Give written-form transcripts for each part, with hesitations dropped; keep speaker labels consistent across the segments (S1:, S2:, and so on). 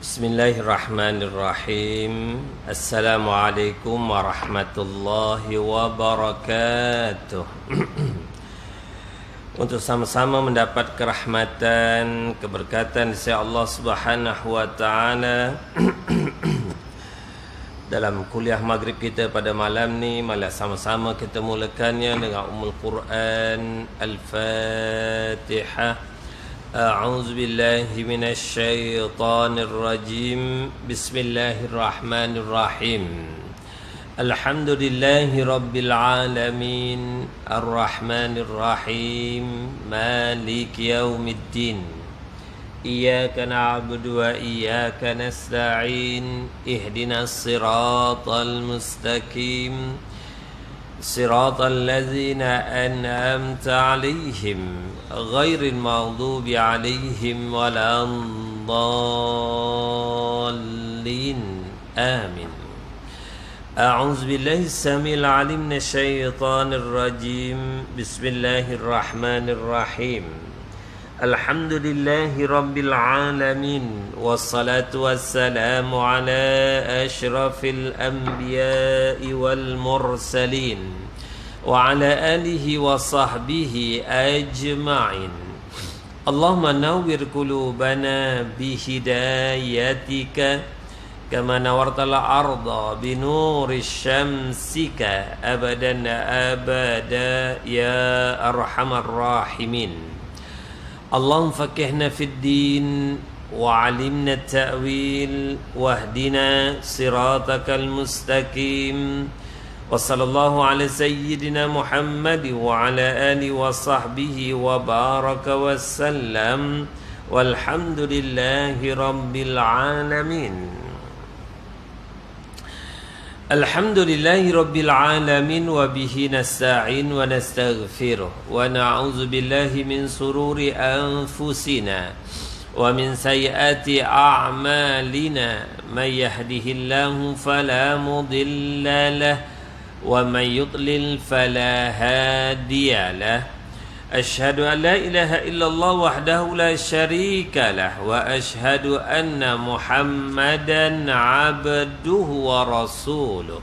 S1: Bismillahirrahmanirrahim. Assalamualaikum warahmatullahi wabarakatuh. Untuk sama-sama mendapat kerahmatan, keberkatan dari Allah Subhanahu wa taala dalam kuliah maghrib kita pada malam ni, malah sama-sama kita mulakannya dengan Ummul Quran Al-Fatihah. أعوذ بالله من الشيطان الرجيم بسم الله الرحمن الرحيم الحمد لله رب العالمين الرحمن الرحيم مالك يوم الدين إياك نعبد وإياك نستعين اهدنا الصراط المستقيم صراط الذين أنعمت عليهم غير المغضوب عليهم ولا الضالين آمين. أعوذ بالله السميع العليم من الشيطان الرجيم بسم الله الرحمن الرحيم الحمد لله رب العالمين والصلاة والسلام على أشرف الأنبياء والمرسلين وعلى آله وصحبه أجمعين. اللهم نور قلوبنا بهدايتك كما نورت الأرض بنور شمسك أبدا أبدا يا أرحم الراحمين. اللهم فقهنا في الدين وعلمنا التأويل واهدنا صراطك المستقيم وصلى الله على سيدنا محمد وعلى آله وصحبه وبارك وسلم والحمد لله رب العالمين. Alhamdulillahi Rabbil Alamin wa bihi nasta'in wa nastaghfiruh wa na'udzu billahi min sururi anfusina wa min sayyiati a'malina may yahdihillahu fala mudilla lahu wa may yudlil fala hadiya lahu. Asyhadu an la ilaha illallah wahdahu la syarika lah wa asyhadu anna Muhammadan abduhu wa rasuluh.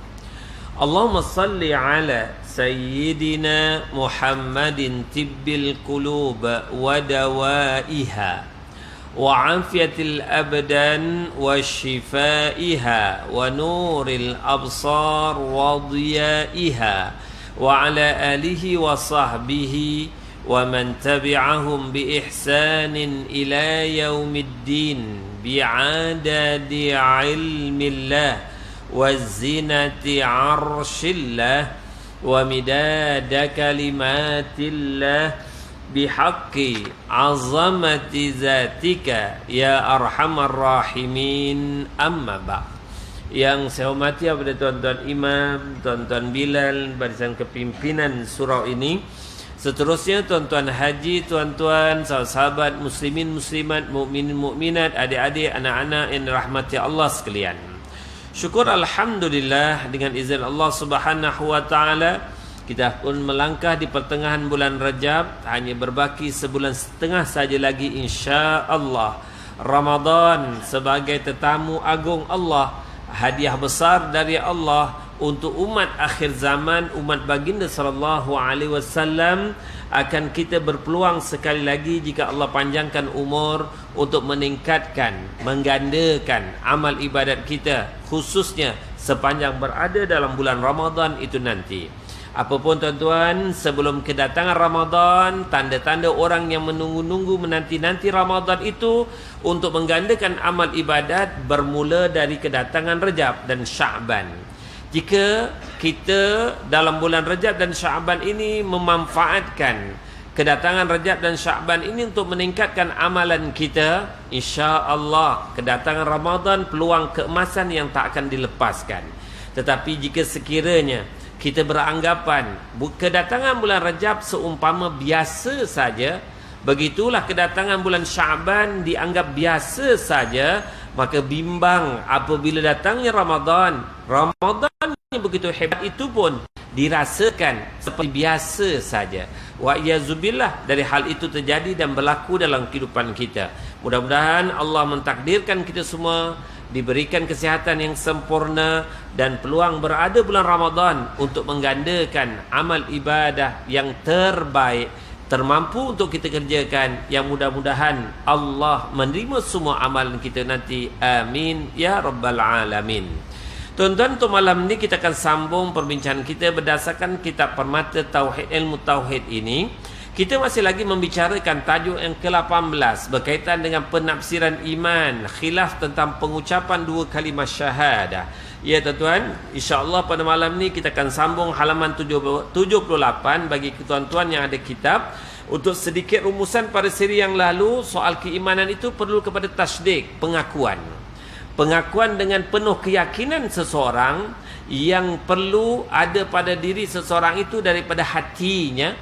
S1: Allahumma salli ala sayyidina Muhammadin tibbil qulub wa dawaiha wa afiyatil abdan wa shifaiha wa nuril absar wa diyaiha wa ala alihi wa sahbihi ومن تبعهم بإحسان إلى يوم الدين بعدد علم الله وزنة عرش الله ومداد كلمات الله بحق عظمة ذاتك يا أرحم الراحمين. أما بعد. Yang saya hormati kepada tuan-tuan imam, tuan-tuan Bilal, barisan kepimpinan surau ini. Seterusnya tuan-tuan haji, tuan-tuan, sahabat muslimin, muslimat, mukminin, mukminat, adik-adik, anak-anak yang dirahmati Allah sekalian. Syukur alhamdulillah dengan izin Allah Subhanahu wa taala kita pun melangkah di pertengahan bulan Rajab, hanya berbaki sebulan setengah saja lagi insya-Allah. Ramadan sebagai tetamu agung Allah, hadiah besar dari Allah untuk umat akhir zaman, umat baginda sallallahu alaihi wasallam, akan kita berpeluang sekali lagi jika Allah panjangkan umur untuk meningkatkan, menggandakan amal ibadat kita, khususnya sepanjang berada dalam bulan Ramadan itu nanti. Apapun tuan-tuan, sebelum kedatangan Ramadan, tanda-tanda orang yang menunggu-nunggu, menanti-nanti Ramadan itu untuk menggandakan amal ibadat bermula dari kedatangan Rajab dan Sya'ban. Jika kita dalam bulan Rajab dan Sya'ban ini memanfaatkan kedatangan Rajab dan Sya'ban ini untuk meningkatkan amalan kita, insya-Allah kedatangan Ramadan peluang keemasan yang tak akan dilepaskan. Tetapi jika sekiranya kita beranggapan kedatangan bulan Rajab seumpama biasa saja, begitulah kedatangan bulan Sya'ban dianggap biasa saja, maka bimbang apabila datangnya Ramadan yang begitu hebat itu pun dirasakan seperti biasa saja. Wa iyazubillah, dari hal itu terjadi dan berlaku dalam kehidupan kita. Mudah-mudahan Allah mentakdirkan kita semua diberikan kesihatan yang sempurna dan peluang berada bulan Ramadan untuk menggandakan amal ibadah yang terbaik, termampu untuk kita kerjakan, yang mudah-mudahan Allah menerima semua amalan kita nanti. Amin ya rabbal alamin. Tuan-tuan, untuk malam ni kita akan sambung perbincangan kita berdasarkan kitab Permata Tauhid, ilmu Tauhid ini. Kita masih lagi membicarakan tajuk yang ke-18 berkaitan dengan penafsiran iman, khilaf tentang pengucapan dua kalimah syahadah. Ya tuan-tuan, insya-Allah pada malam ni kita akan sambung halaman 78 bagi tuan-tuan yang ada kitab. Untuk sedikit rumusan pada siri yang lalu, soal keimanan itu perlu kepada tasdik, pengakuan. Pengakuan dengan penuh keyakinan seseorang yang perlu ada pada diri seseorang itu daripada hatinya.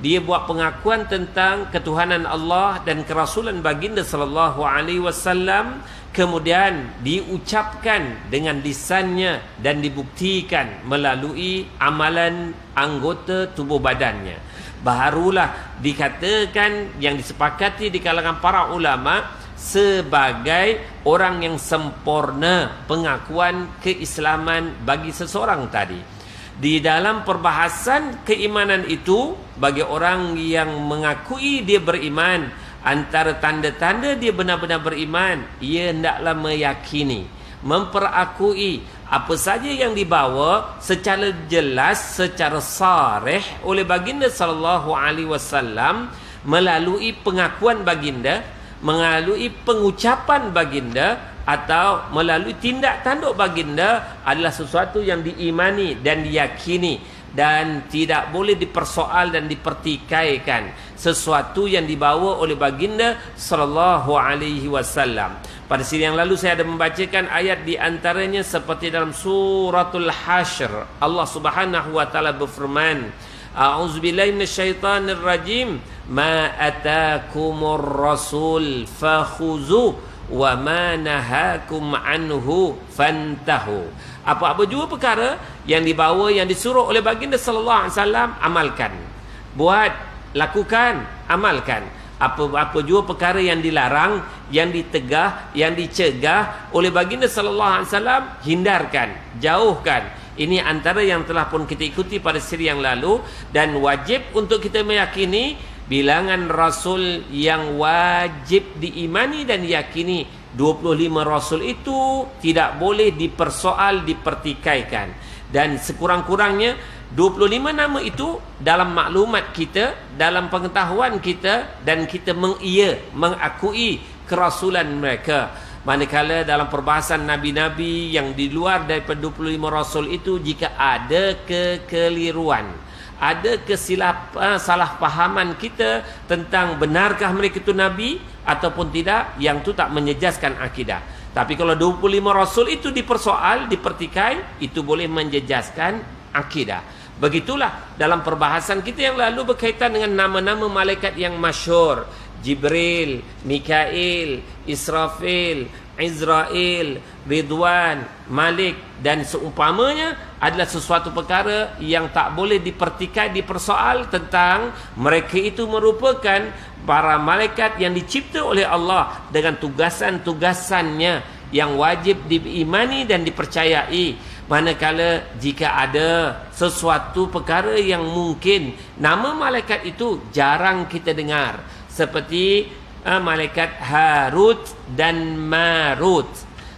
S1: Dia buat pengakuan tentang ketuhanan Allah dan kerasulan baginda sallallahu alaihi wasallam, kemudian diucapkan dengan lisannya dan dibuktikan melalui amalan anggota tubuh badannya. Barulah dikatakan yang disepakati di kalangan para ulama sebagai orang yang sempurna pengakuan keislaman bagi seseorang tadi. Di dalam perbahasan keimanan itu, bagi orang yang mengakui dia beriman, antara tanda-tanda dia benar-benar beriman, ia hendaklah meyakini, memperakui apa saja yang dibawa secara jelas, secara sarih oleh baginda sallallahu alaihi wasallam melalui pengakuan baginda, melalui pengucapan baginda, atau melalui tindak tanduk baginda adalah sesuatu yang diimani dan diyakini, dan tidak boleh dipersoal dan dipertikaikan sesuatu yang dibawa oleh baginda sallallahu alaihi wasallam. Pada siri yang lalu saya ada membacakan ayat di antaranya seperti dalam suratul Hasyr. Allah Subhanahu wa taala berfirman, a'udzubillahi minasyaitonir rajim, ma atakumur rasul fakhuzu wa ma nahakum anhu fantahu. Apa-apa jua perkara yang dibawa, yang disuruh oleh baginda sallallahu alaihi wasallam, amalkan. Buat, lakukan, amalkan. Apa-apa jua perkara yang dilarang, yang ditegah, yang dicegah oleh baginda sallallahu alaihi wasallam, hindarkan, jauhkan. Ini antara yang telah pun kita ikuti pada siri yang lalu, dan wajib untuk kita meyakini bilangan rasul yang wajib diimani dan diyakini. 25 rasul itu tidak boleh dipersoal, dipertikaikan. Dan sekurang-kurangnya 25 nama itu dalam maklumat kita, dalam pengetahuan kita, dan kita mengakui kerasulan mereka. Manakala dalam perbahasan nabi-nabi yang di luar daripada 25 rasul itu, jika ada kekeliruan, ada salah pahaman kita tentang benarkah mereka itu nabi ataupun tidak, yang itu tak menjejaskan akidah. Tapi kalau 25 rasul itu dipersoal, dipertikai, itu boleh menjejaskan akidah. Begitulah dalam perbahasan kita yang lalu berkaitan dengan nama-nama malaikat yang masyhur: Jibril, Mikail, Israfil, Izrail, Ridwan, Malik dan seumpamanya, adalah sesuatu perkara yang tak boleh dipertikai, dipersoal tentang mereka itu merupakan para malaikat yang dicipta oleh Allah dengan tugasan-tugasannya yang wajib diimani dan dipercayai. Manakala jika ada sesuatu perkara yang mungkin nama malaikat itu jarang kita dengar, seperti malaikat Harut dan Marut,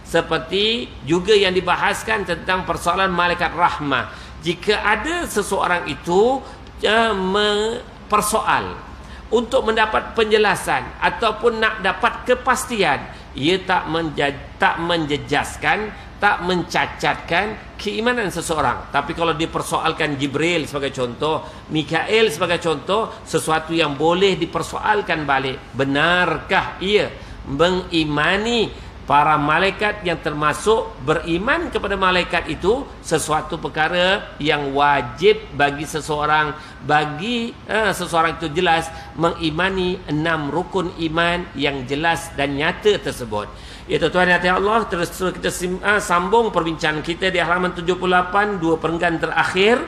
S1: seperti juga yang dibahaskan tentang persoalan malaikat rahmah. Jika ada seseorang itu persoal untuk mendapat penjelasan ataupun nak dapat kepastian, ia tak menjejaskan, tak mencacatkan keimanan seseorang. Tapi kalau dipersoalkan Jibril sebagai contoh, Mikail sebagai contoh, sesuatu yang boleh dipersoalkan balik. Benarkah ia mengimani para malaikat, yang termasuk beriman kepada malaikat itu sesuatu perkara yang wajib bagi seseorang. Bagi seseorang itu jelas mengimani 6 rukun iman yang jelas dan nyata tersebut. Ya tuan-tuan dan Allah, terus kita sambung perbincangan kita di halaman 78, 2 perenggan terakhir.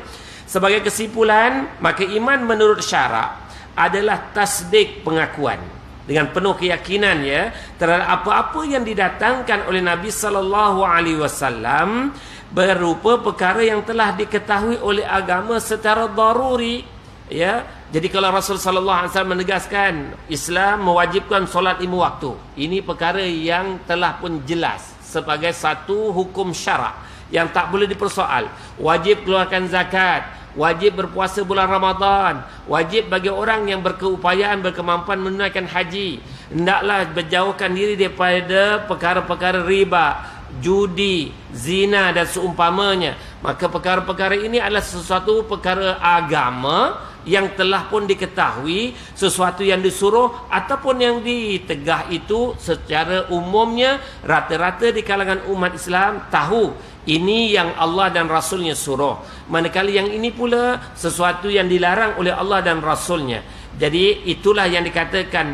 S1: Sebagai kesimpulan, maka iman menurut syarak adalah tasdik, pengakuan dengan penuh keyakinan ya terhadap apa-apa yang didatangkan oleh Nabi sallallahu alaihi wasallam berupa perkara yang telah diketahui oleh agama secara daruri ya. Jadi kalau Rasul sallallahu alaihi wasallam menegaskan Islam mewajibkan solat 5 waktu, ini perkara yang telah pun jelas sebagai satu hukum syarak yang tak boleh dipersoal. Wajib keluarkan zakat, wajib berpuasa bulan Ramadan, wajib bagi orang yang berkeupayaan, berkemampuan menunaikan haji, hendaklah berjauhkan diri daripada perkara-perkara riba, judi, zina dan seumpamanya. Maka perkara-perkara ini adalah sesuatu perkara agama yang telah pun diketahui, sesuatu yang disuruh ataupun yang ditegah itu secara umumnya rata-rata di kalangan umat Islam tahu ini yang Allah dan Rasulnya suruh. Manakala yang ini pula sesuatu yang dilarang oleh Allah dan Rasulnya. Jadi itulah yang dikatakan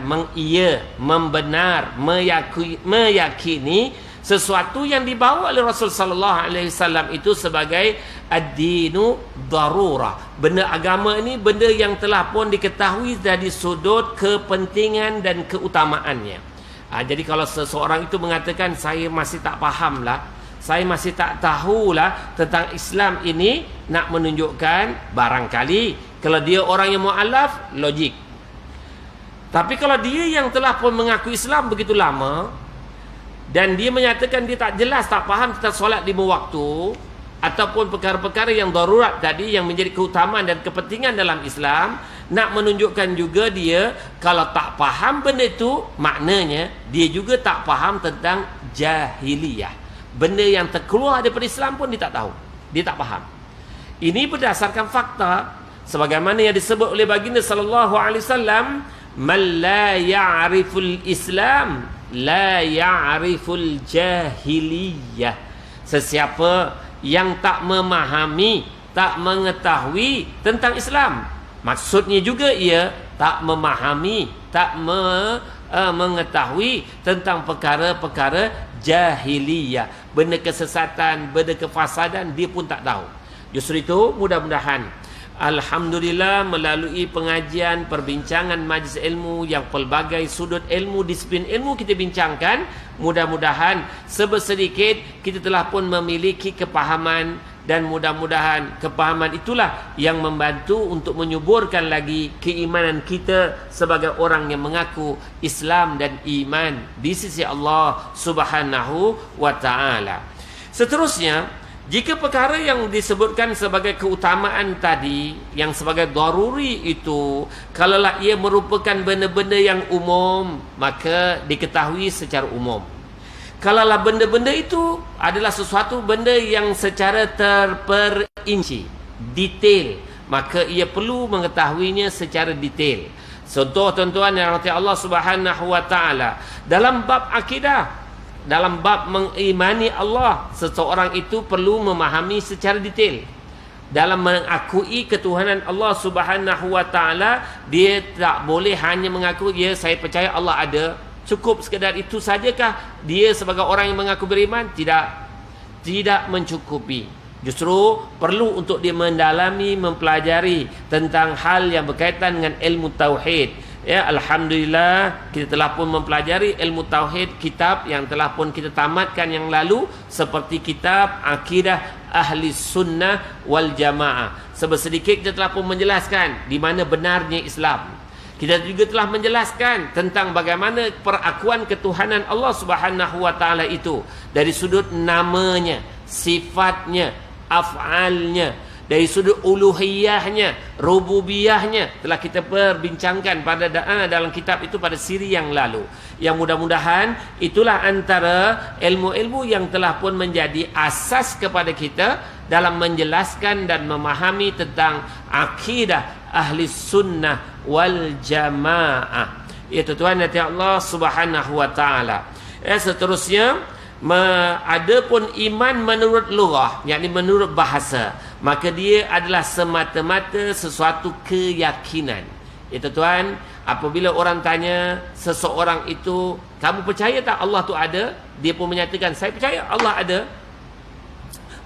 S1: membenar, meyakini sesuatu yang dibawa oleh Rasul sallallahu alaihi wasallam itu sebagai ad-dinu darurah. Benda agama ini benda yang telah pun diketahui dari sudut kepentingan dan keutamaannya. Jadi kalau seseorang itu mengatakan saya masih tak faham lah, saya masih tak tahulah tentang Islam ini, nak menunjukkan barangkali kalau dia orang yang mu'alaf, logik. Tapi kalau dia yang telah pun mengaku Islam begitu lama dan dia menyatakan dia tak jelas, tak faham tentang solat 5 waktu ataupun perkara-perkara yang darurat tadi yang menjadi keutamaan dan kepentingan dalam Islam, nak menunjukkan juga dia kalau tak faham benda itu, maknanya dia juga tak faham tentang jahiliyah. Benda yang terkeluar daripada Islam pun dia tak tahu, dia tak faham. Ini berdasarkan fakta sebagaimana yang disebut oleh baginda sallallahu alaihi wasallam, man la ya'riful Islam la ya'riful jahiliyah. Sesiapa yang tak memahami, tak mengetahui tentang Islam, maksudnya juga ia tak memahami, tak mengetahui tentang perkara-perkara jahiliyah, benda kesesatan, benda kefasadan, dia pun tak tahu. Justru itu mudah-mudahan alhamdulillah melalui pengajian, perbincangan majlis ilmu yang pelbagai sudut ilmu, disiplin ilmu kita bincangkan, mudah-mudahan sebersedikit kita telah pun memiliki kepahaman, dan mudah-mudahan kepahaman itulah yang membantu untuk menyuburkan lagi keimanan kita sebagai orang yang mengaku Islam dan iman di sisi Allah Subhanahu wa taala. Seterusnya, jika perkara yang disebutkan sebagai keutamaan tadi yang sebagai daruri itu kalaulah ia merupakan benda-benda yang umum, maka diketahui secara umum. Kalaulah benda-benda itu adalah sesuatu benda yang secara terperinci, detail, maka ia perlu mengetahuinya secara detail. Contoh tuan-tuan yang rahmati Allah Subhanahu wa taala, dalam bab akidah, dalam bab mengimani Allah, seseorang itu perlu memahami secara detail. Dalam mengakui ketuhanan Allah Subhanahu wa taala, dia tak boleh hanya mengaku ya saya percaya Allah ada, cukup sekadar itu sajakah dia sebagai orang yang mengaku beriman? Tidak mencukupi. Justru perlu untuk dia mendalami, mempelajari tentang hal yang berkaitan dengan ilmu tauhid. Ya, alhamdulillah kita telah pun mempelajari ilmu tauhid, kitab yang telah pun kita tamatkan yang lalu seperti kitab Akidah Ahli Sunnah wal Jamaah. Sebersedikit kita telah pun menjelaskan di mana benarnya Islam. Kita juga telah menjelaskan tentang bagaimana perakuan ketuhanan Allah Subhanahu wa taala itu dari sudut namanya, sifatnya, af'alnya, dari sudut uluhiyahnya, rububiyahnya telah kita perbincangkan pada dalam kitab itu pada siri yang lalu. Yang mudah-mudahan itulah antara ilmu-ilmu yang telah pun menjadi asas kepada kita dalam menjelaskan dan memahami tentang akidah ahli sunnah wal jamaah. Itu tuan nanti Allah Subhanahu wa taala. Seterusnya, adapun iman menurut lughah, yakni menurut bahasa, maka dia adalah semata-mata sesuatu keyakinan. Itu tuan, apabila orang tanya seseorang itu, kamu percaya tak Allah tu ada? Dia pun menyatakan saya percaya Allah ada.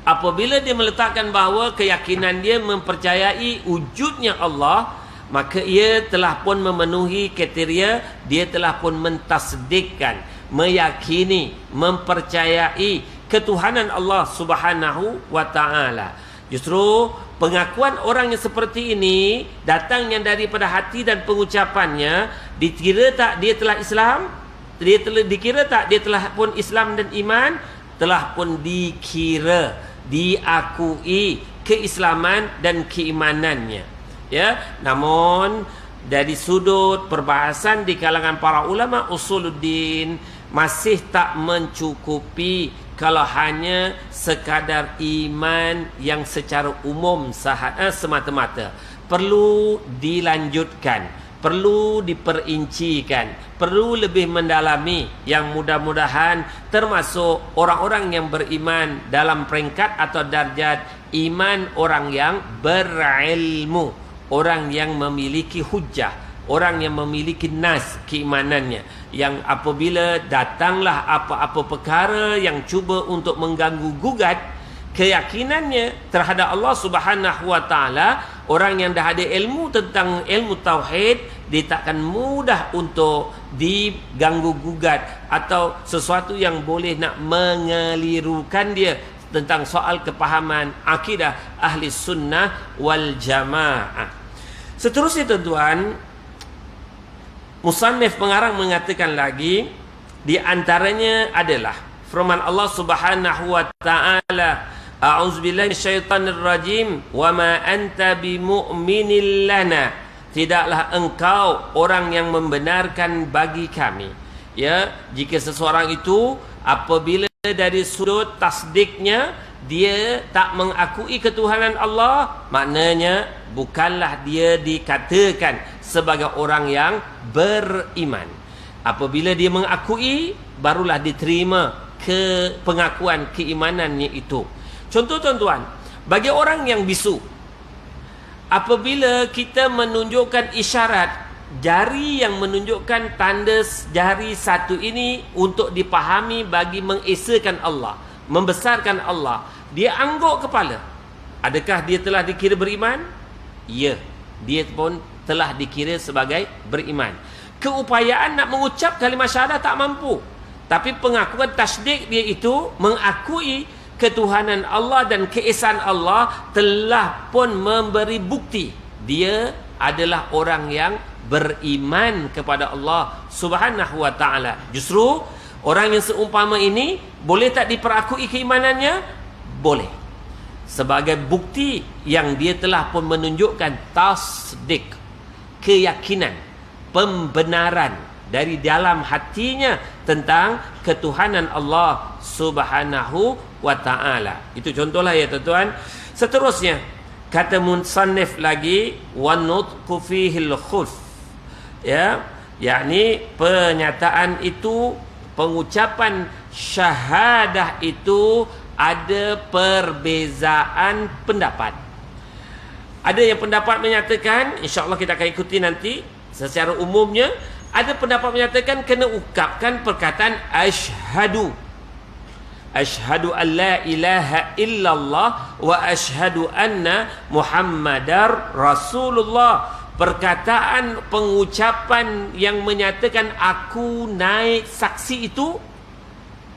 S1: Apabila dia meletakkan bahawa keyakinan dia mempercayai wujudnya Allah, maka ia telah pun memenuhi kriteria, dia telah pun mentasdikkan, meyakini, mempercayai ketuhanan Allah Subhanahu wa taala. Justru pengakuan orang yang seperti ini datangnya daripada hati dan pengucapannya, dikira tak dia telah Islam? Dikira tak dia telah pun Islam dan iman? Telah pun dikira, diakui keislaman dan keimanannya. Ya, namun dari sudut perbahasan di kalangan para ulama usuluddin masih tak mencukupi kalau hanya sekadar iman yang secara umum semata-mata. Perlu dilanjutkan, perlu diperincikan, perlu lebih mendalami, yang mudah-mudahan termasuk orang-orang yang beriman dalam peringkat atau darjat iman orang yang berilmu, orang yang memiliki hujah, orang yang memiliki nas keimanannya, yang apabila datanglah apa-apa perkara yang cuba untuk mengganggu gugat keyakinannya terhadap Allah Subhanahu wa taala, orang yang dah ada ilmu tentang ilmu tauhid, dia takkan mudah untuk diganggu gugat atau sesuatu yang boleh nak mengelirukan dia tentang soal kepahaman akidah ahli sunnah wal jamaah. Seterusnya tuan-tuan, musannif pengarang mengatakan lagi, di antaranya adalah firman Allah Subhanahu wa taala, a'udzubillahi minasyaitonir rajim, wa ma anta bimu'minin lana, tidaklah engkau orang yang membenarkan bagi kami. Ya, jika seseorang itu apabila dari sudut tasdiknya dia tak mengakui ketuhanan Allah, maknanya bukanlah dia dikatakan sebagai orang yang beriman. Apabila dia mengakui, barulah diterima ke pengakuan keimanannya itu. Contoh tuan-tuan, bagi orang yang bisu, apabila kita menunjukkan isyarat jari yang menunjukkan tanda jari satu ini untuk dipahami bagi mengesakan Allah, membesarkan Allah, dia angguk kepala, adakah dia telah dikira beriman? Ya, dia pun telah dikira sebagai beriman. Keupayaan nak mengucap kalimah syahadah tak mampu, tapi pengakuan tasdik dia itu mengakui ketuhanan Allah dan keesaan Allah telah pun memberi bukti dia adalah orang yang beriman kepada Allah Subhanahu wa taala. Justru orang yang seumpama ini boleh tak diperakui keimanannya? Boleh. Sebagai bukti yang dia telah pun menunjukkan tasdik, keyakinan, pembenaran dari dalam hatinya tentang ketuhanan Allah Subhanahu wa taala. Itu contohlah ya tuan-tuan. Seterusnya kata musannif lagi, wa nutqu fihil khulf. Ya, yakni pernyataan itu, pengucapan syahadah itu ada perbezaan pendapat. Ada yang pendapat menyatakan, insya-Allah kita akan ikuti nanti secara umumnya, ada pendapat menyatakan kena ucapkan perkataan asyhadu. Asyhadu an la ilaha illallah wa asyhadu anna Muhammadar Rasulullah. Perkataan pengucapan yang menyatakan aku naik saksi itu,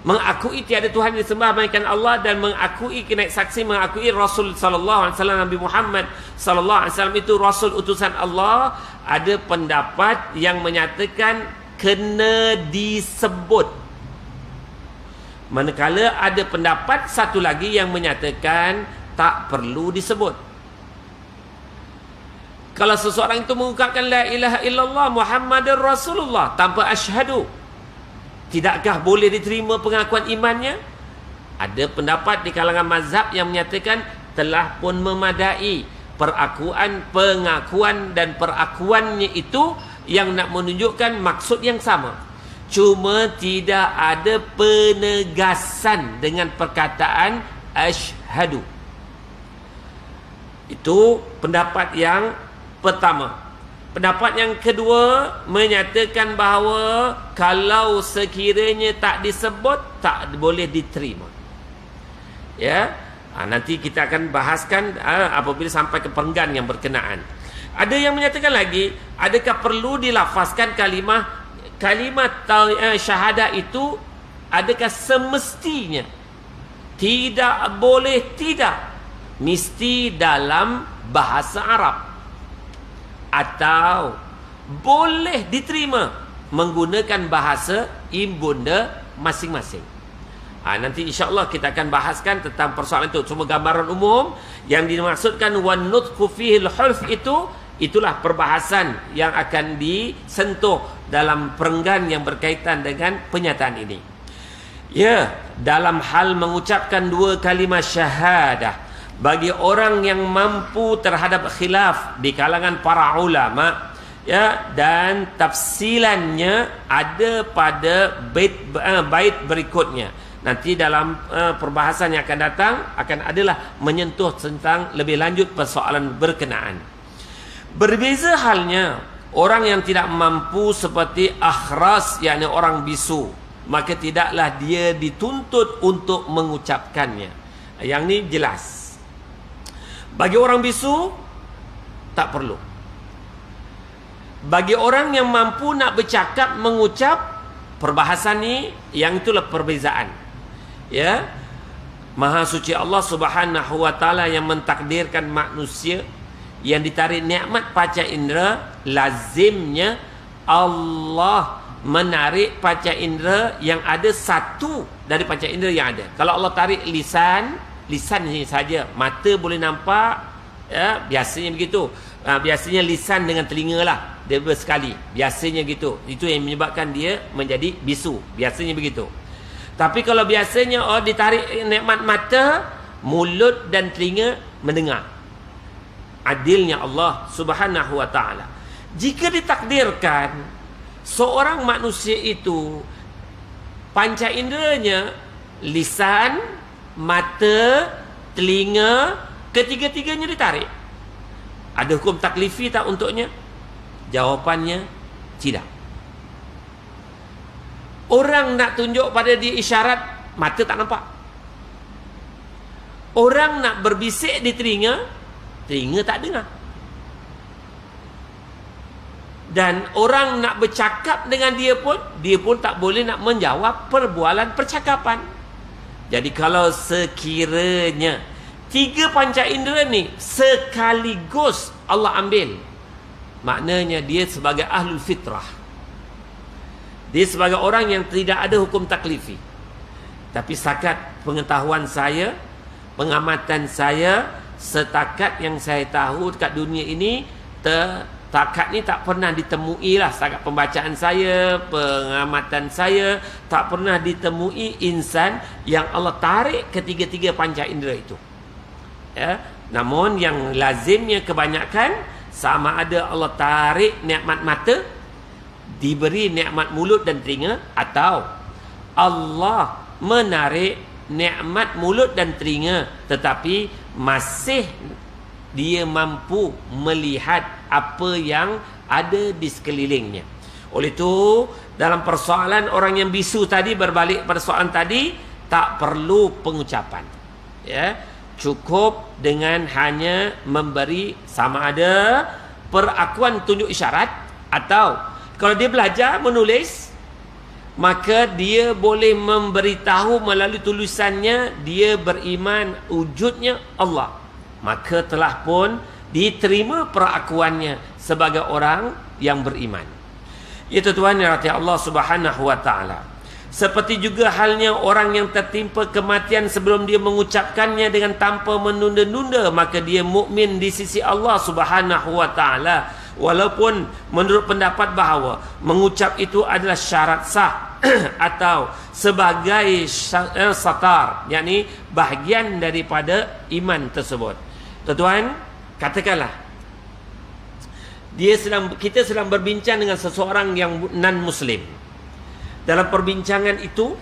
S1: mengakui tiada Tuhan yang disembah melainkan Allah, dan mengakui kenaik saksi, mengakui Rasul sallallahu alaihi wasallam, Nabi Muhammad sallallahu alaihi wasallam itu Rasul utusan Allah. Ada pendapat yang menyatakan kena disebut, manakala ada pendapat satu lagi yang menyatakan tak perlu disebut. Kalau seseorang itu mengungkapkan la ilaha illallah Muhammadar Rasulullah tanpa asyhadu, tidakkah boleh diterima pengakuan imannya? Ada pendapat di kalangan mazhab yang menyatakan telah pun memadai pengakuan dan perakuannya itu yang nak menunjukkan maksud yang sama. Cuma tidak ada penegasan dengan perkataan asyhadu. Itu pendapat yang pertama. Pendapat yang kedua menyatakan bahawa kalau sekiranya tak disebut, tak boleh diterima. Ya, Nanti kita akan bahaskan apabila sampai ke perenggan yang berkenaan. Ada yang menyatakan lagi, adakah perlu dilafazkan kalimat syahadah itu, adakah semestinya? Tidak boleh, tidak. Mesti dalam bahasa Arab, atau boleh diterima menggunakan bahasa ibunda masing-masing. Nanti insya-Allah kita akan bahaskan tentang persoalan itu. Cuma gambaran umum yang dimaksudkan wan nutqu fihil hurf itu, itulah perbahasan yang akan disentuh dalam perenggan yang berkaitan dengan penyataan ini. Ya, dalam hal mengucapkan dua kalimat syahadah, bagi orang yang mampu terhadap khilaf di kalangan para ulama, ya, dan tafsilannya ada pada bait berikutnya. Nanti dalam perbahasan yang akan datang akan adalah menyentuh tentang lebih lanjut persoalan berkenaan. Berbeza halnya orang yang tidak mampu seperti akhras, yakni orang bisu, maka tidaklah dia dituntut untuk mengucapkannya. Yang ni jelas. Bagi orang bisu tak perlu. Bagi orang yang mampu nak bercakap, mengucap, perbahasan ni yang itulah perbezaan. Ya, Maha suci Allah Subhanahu wa taala yang mentakdirkan manusia yang ditarik nikmat panca indera, lazimnya Allah menarik panca indera yang ada satu dari panca indera yang ada. Kalau Allah tarik lisan ni saja, mata boleh nampak, ya, biasanya begitu. Biasanya lisan dengan telinga lah, dia bersekali, biasanya gitu. Itu yang menyebabkan dia menjadi bisu, biasanya begitu. Tapi kalau biasanya ditarik nikmat mata, mulut dan telinga mendengar. Adilnya Allah Subhanahu wa taala. Jika ditakdirkan seorang manusia itu panca inderanya lisan, mata, telinga, ketiga-tiganya ditarik, ada hukum taklifi tak untuknya? Jawapannya tidak. Orang nak tunjuk pada dia isyarat, mata tak nampak. Orang nak berbisik di telinga, telinga tak dengar. Dan orang nak bercakap dengan dia pun tak boleh nak menjawab perbualan percakapan. Jadi kalau sekiranya tiga panca indera ni sekaligus Allah ambil, maknanya dia sebagai ahlul fitrah. Dia sebagai orang yang tidak ada hukum taklifi. Tapi setakat pengetahuan saya, pengamatan saya, setakat yang saya tahu dekat dunia ini, setakat ni tak pernah ditemui lah, setakat pembacaan saya, pengamatan saya, tak pernah ditemui insan yang Allah tarik ketiga-tiga panca indera itu. Ya, namun yang lazimnya kebanyakan, sama ada Allah tarik nikmat mata, diberi nikmat mulut dan telinga, atau Allah menarik nikmat mulut dan telinga tetapi masih dia mampu melihat apa yang ada di sekelilingnya. Oleh itu, dalam persoalan orang yang bisu tadi, berbalik pada soalan tadi, tak perlu pengucapan. Ya, cukup dengan hanya memberi sama ada perakuan tunjuk isyarat, atau kalau dia belajar menulis, maka dia boleh memberitahu melalui tulisannya dia beriman wujudnya Allah. Maka telah pun diterima perakuannya sebagai orang yang beriman. Itu tuan yang dirahmati Allah Subhanahu wa taala. Seperti juga halnya orang yang tertimpa kematian sebelum dia mengucapkannya dengan tanpa menunda-nunda, maka dia mukmin di sisi Allah Subhanahu wa taala. Walaupun menurut pendapat bahawa mengucap itu adalah syarat sah atau sebagai satar, yakni bahagian daripada iman tersebut. Tuan-tuan, katakanlah kita sedang berbincang dengan seseorang yang non-Muslim. Dalam perbincangan itu,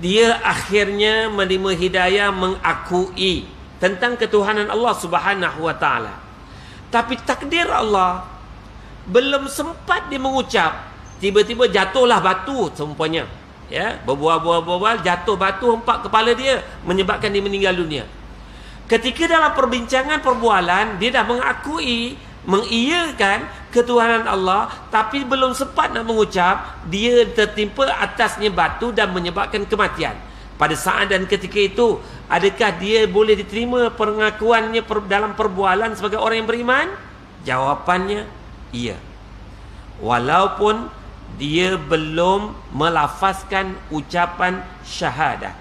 S1: dia akhirnya menerima hidayah, mengakui tentang ketuhanan Allah Subhanahu wa taala. Tapi takdir Allah, belum sempat dia mengucap, tiba-tiba jatuhlah batu seumpamanya. Ya, berbual, jatuh batu hempak kepala dia, menyebabkan dia meninggal dunia. Ketika dalam perbincangan perbualan, dia dah mengakui, mengiyakan ketuhanan Allah, tapi belum sempat nak mengucap, dia tertimpa atasnya batu dan menyebabkan kematian. Pada saat dan ketika itu, adakah dia boleh diterima pengakuannya dalam perbualan sebagai orang yang beriman? Jawapannya, iya. Walaupun dia belum melafazkan ucapan syahadah,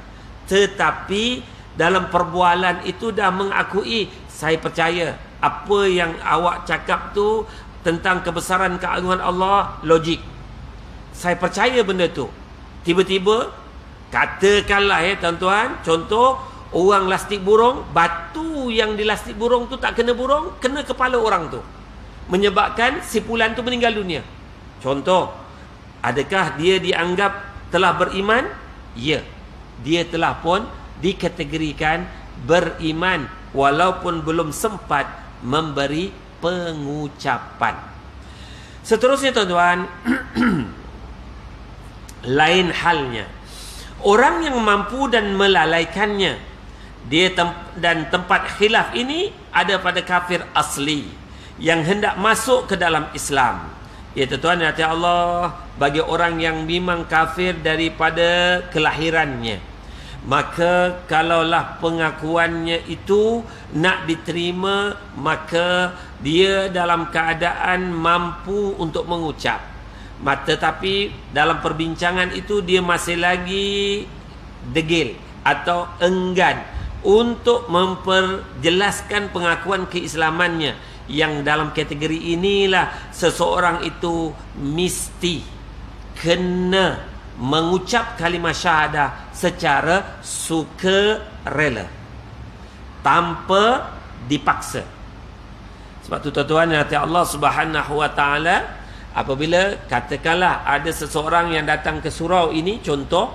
S1: tetapi dalam perbualan itu dah mengakui, saya percaya apa yang awak cakap tu tentang kebesaran keagungan Allah logik. Saya percaya benda tu. Tiba-tiba, katakanlah tuan-tuan, contoh orang lastik burung, batu yang di lastik burung tu tak kena burung, kena kepala orang tu, menyebabkan si fulan tu meninggal dunia. Contoh, adakah dia dianggap telah beriman? Ya, dia telah pun dikategorikan beriman walaupun belum sempat memberi pengucapan. Seterusnya tuan-tuan, lain halnya orang yang mampu dan melalaikannya. Dan tempat khilaf ini ada pada kafir asli yang hendak masuk ke dalam Islam. Ya tuan-tuan, hati Allah, bagi orang yang memang kafir daripada kelahirannya, maka kalaulah pengakuannya itu nak diterima, maka dia dalam keadaan mampu untuk mengucap. Tetapi dalam perbincangan itu dia masih lagi degil atau enggan untuk memperjelaskan pengakuan keislamannya. Yang dalam kategori inilah seseorang itu mesti kena mengucap kalimah syahadah secara sukarela, tanpa dipaksa. Sebab tu tuan-tuan yang hati Allah Subhanahu wa taala, apabila katakanlah ada seseorang yang datang ke surau ini, contoh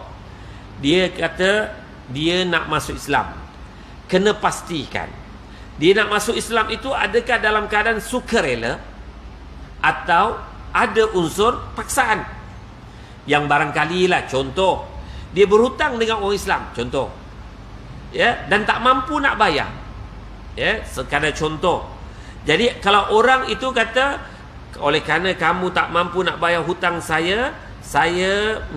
S1: dia kata dia nak masuk Islam, kena pastikan dia nak masuk Islam itu adakah dalam keadaan sukarela atau ada unsur paksaan. Yang barangkali lah, contoh dia berhutang dengan orang Islam, contoh, ya, dan tak mampu nak bayar, ya, sekadar contoh. Jadi kalau orang itu kata, oleh kerana kamu tak mampu nak bayar hutang saya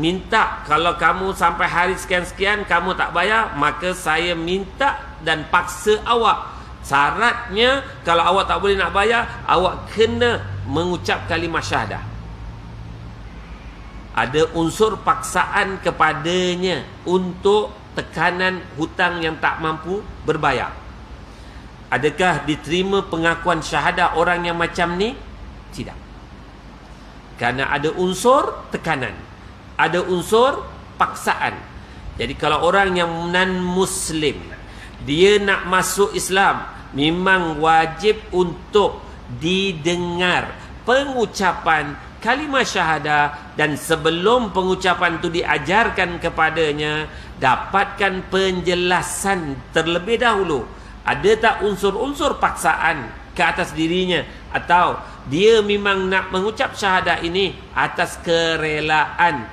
S1: minta kalau kamu sampai hari sekian-sekian kamu tak bayar, maka saya minta dan paksa awak, syaratnya kalau awak tak boleh nak bayar, awak kena mengucap kalimah syahadah. Ada unsur paksaan kepadanya untuk tekanan hutang yang tak mampu berbayar. Adakah diterima pengakuan syahadah orang yang macam ni? Tidak. Kerana ada unsur tekanan, ada unsur paksaan. Jadi kalau orang yang non-Muslim, dia nak masuk Islam, memang wajib untuk didengar pengucapan kalimah syahadah, dan sebelum pengucapan itu diajarkan kepadanya, dapatkan penjelasan terlebih dahulu. Ada tak unsur-unsur paksaan ke atas dirinya, atau dia memang nak mengucap syahadah ini atas kerelaan,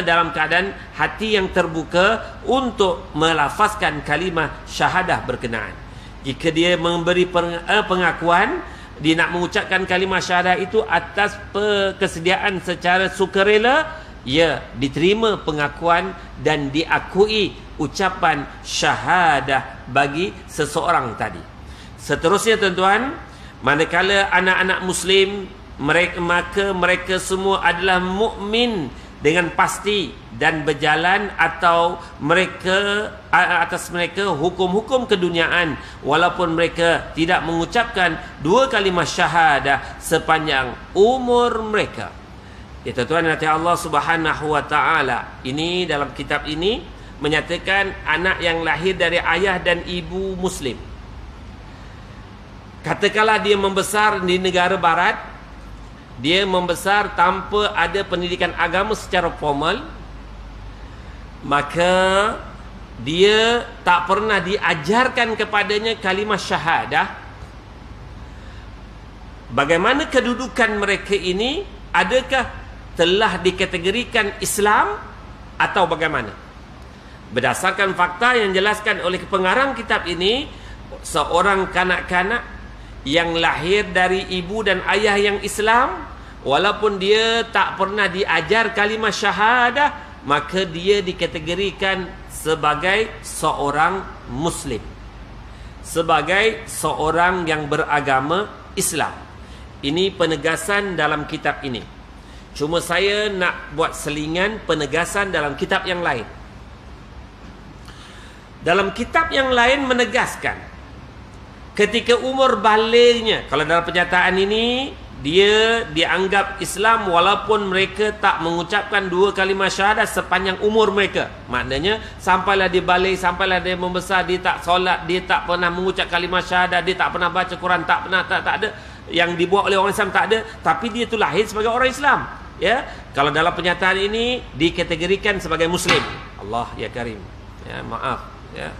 S1: dalam keadaan hati yang terbuka untuk melafazkan kalimah syahadah berkenaan. Jika dia memberi pengakuan, dia nak mengucapkan kalimah syahadah itu atas kesediaan secara sukarela, ya, diterima pengakuan dan diakui ucapan syahadah bagi seseorang tadi. Seterusnya tuan-tuan, manakala anak-anak Muslim, maka mereka semua adalah mukmin dengan pasti, dan berjalan atau mereka atas mereka hukum-hukum keduniaan walaupun mereka tidak mengucapkan dua kalimah syahadah sepanjang umur mereka. Ya tuan-tuan, nanti Allah Subhanahu wa taala ini dalam kitab ini menyatakan anak yang lahir dari ayah dan ibu Muslim, katakanlah dia membesar di negara barat, dia membesar tanpa ada pendidikan agama secara formal, maka dia tak pernah diajarkan kepadanya kalimah syahadah. Bagaimana kedudukan mereka ini? Adakah telah dikategorikan Islam atau bagaimana? Berdasarkan fakta yang dijelaskan oleh pengarang kitab ini, seorang kanak-kanak yang lahir dari ibu dan ayah yang Islam, walaupun dia tak pernah diajar kalimah syahadah, maka dia dikategorikan sebagai seorang Muslim, sebagai seorang yang beragama Islam. Ini penegasan dalam kitab ini. Cuma saya nak buat selingan penegasan dalam kitab yang lain. Dalam kitab yang lain menegaskan, ketika umur balignya, kalau dalam pernyataan ini, dia dianggap Islam walaupun mereka tak mengucapkan dua kalimah syahadat sepanjang umur mereka. Maknanya sampailah dia balik, sampailah dia membesar, dia tak solat, dia tak pernah mengucap kalimah syahadat, dia tak pernah baca Quran, tak ada yang dibuat oleh orang Islam, tak ada, tapi dia tu lahir sebagai orang Islam. Ya, kalau dalam pernyataan ini dikategorikan sebagai Muslim. Allah ya Karim. Ya, maaf. Ya.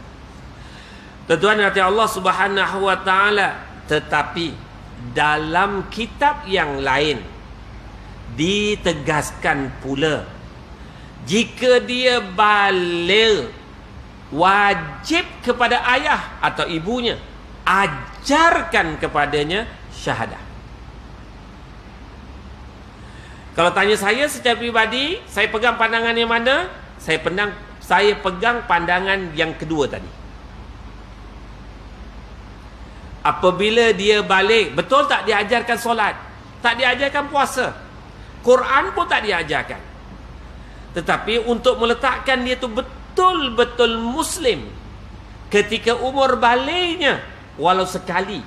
S1: Tuan-tuan hati Allah Subhanahu wa taala, tetapi dalam kitab yang lain ditegaskan pula, jika dia baligh, wajib kepada ayah atau ibunya ajarkan kepadanya syahadah. Kalau tanya saya secara pribadi, saya pegang pandangan yang mana? Saya pegang pandangan yang kedua tadi. Apabila dia balik, betul tak diajarkan solat, tak diajarkan puasa, Quran pun tak diajarkan, tetapi untuk meletakkan dia tu betul-betul Muslim, ketika umur baliknya, walau sekali,